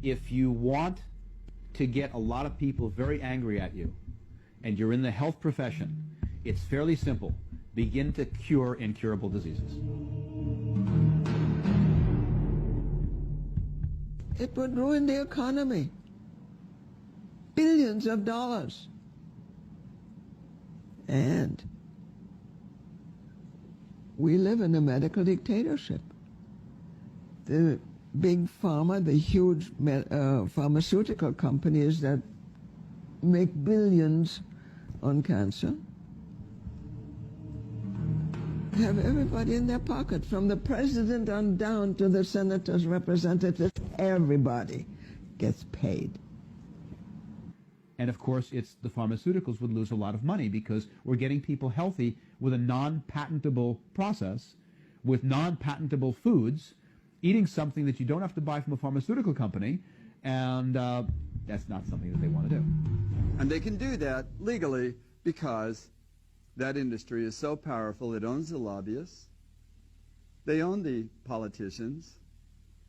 If you want to get a lot of people very angry at you, and you're in the health profession, it's fairly simple. Begin to cure incurable diseases. It would ruin the economy. Billions of dollars. And we live in a medical dictatorship. The big pharma, the huge pharmaceutical companies that make billions on cancer, have everybody in their pocket, from the president on down to the senators, representatives. Everybody gets paid. And of course, it's the pharmaceuticals would lose a lot of money because we're getting people healthy with a non-patentable process, with non-patentable foods, eating something that you don't have to buy from a pharmaceutical company, and that's not something that they want to do. And they can do that legally because that industry is so powerful. It owns the lobbyists. They own the politicians.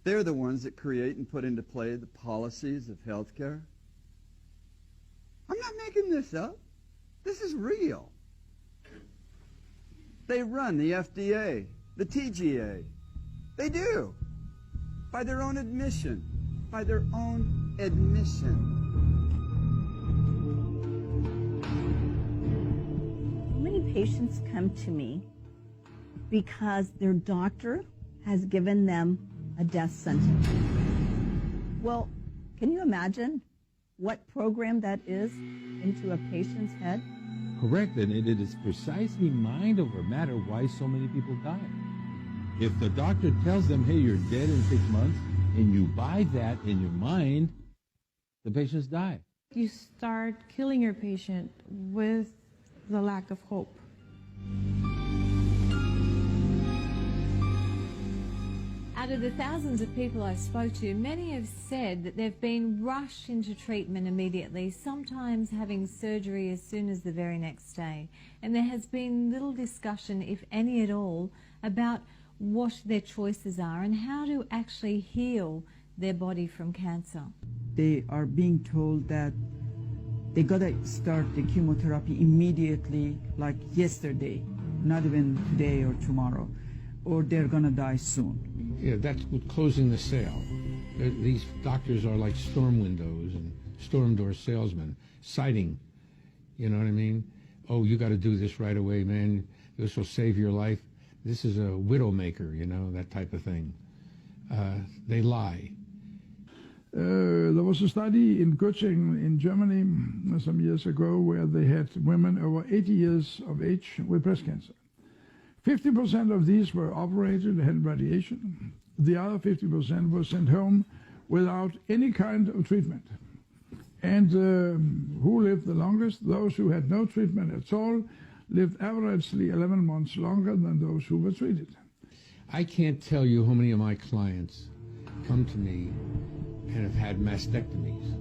They're the ones that create and put into play the policies of health care. I'm not making this up. This is real. They run the FDA, the TGA. They do. By their own admission. By their own admission. Many patients come to me because their doctor has given them a death sentence. Well, can you imagine what program that is into a patient's head? Correct, and it is precisely mind over matter why so many people die. If the doctor tells them, hey, you're dead in 6 months, and you buy that in your mind, the patients die. You start killing your patient with the lack of hope. Out of the thousands of people I spoke to, many have said that they've been rushed into treatment immediately, sometimes having surgery as soon as the very next day. And there has been little discussion, if any at all, about what their choices are and how to actually heal their body from cancer. They are being told that they gotta start the chemotherapy immediately, like yesterday, not even today or tomorrow, or they're gonna die soon. Yeah, that's closing the sale. These doctors are like storm windows and storm door salesmen, citing, you know what I mean? Oh, you got to do this right away, man. This will save your life. This is a widow maker, you know, that type of thing. They lie. There was a study in Göttingen in Germany some years ago where they had women over 80 years of age with breast cancer. 50% of these were operated, had radiation. The other 50% were sent home without any kind of treatment. And who lived the longest? Those who had no treatment at all lived averagely 11 months longer than those who were treated. I can't tell you how many of my clients come to me and have had mastectomies.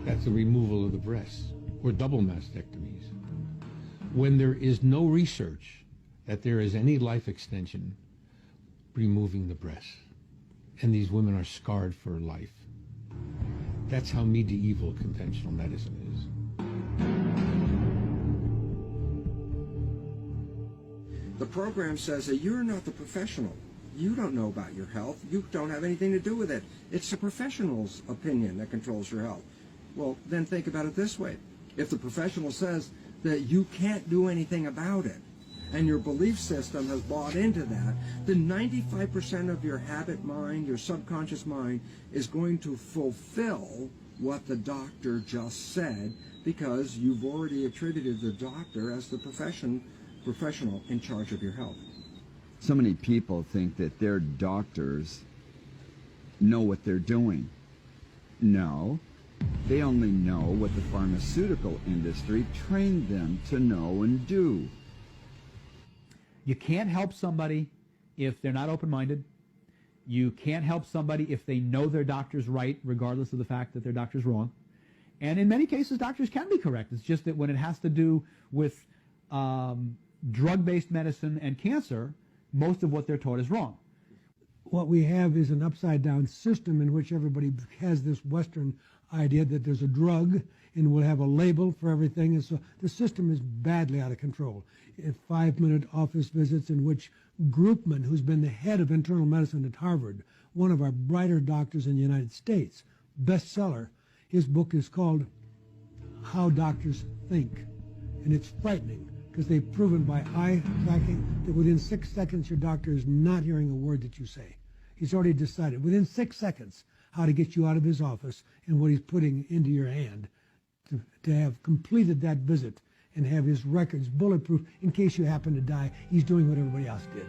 That's the removal of the breasts, or double mastectomies. When there is no research that there is any life extension removing the breasts, and these women are scarred for life. That's how medieval conventional medicine is. The program says that you're not the professional. You don't know about your health. You don't have anything to do with it. It's the professional's opinion that controls your health. Well, then think about it this way. If the professional says that you can't do anything about it, and your belief system has bought into that, then 95% of your habit mind, your subconscious mind, is going to fulfill what the doctor just said, because you've already attributed the doctor as the professional in charge of your health. So many people think that their doctors know what they're doing. No, they only know what the pharmaceutical industry trained them to know and do. You can't help somebody if they're not open-minded. You can't help somebody if they know their doctor's right, regardless of the fact that their doctor's wrong. And in many cases, doctors can be correct. It's just that when it has to do with drug-based medicine and cancer, most of what they're taught is wrong. what we have is an upside-down system in which everybody has this Western idea that there's a drug and we'll have a label for everything. And so the system is badly out of control. 5-minute office visits in which Groupman, who's been the head of internal medicine at Harvard, one of our brighter doctors in the United States, bestseller, his book is called How Doctors Think. And it's frightening because they've proven by eye tracking that within 6 seconds your doctor is not hearing a word that you say. He's already decided within 6 seconds how to get you out of his office and what he's putting into your hand to have completed that visit and have his records bulletproof in case you happen to die. He's doing what everybody else did.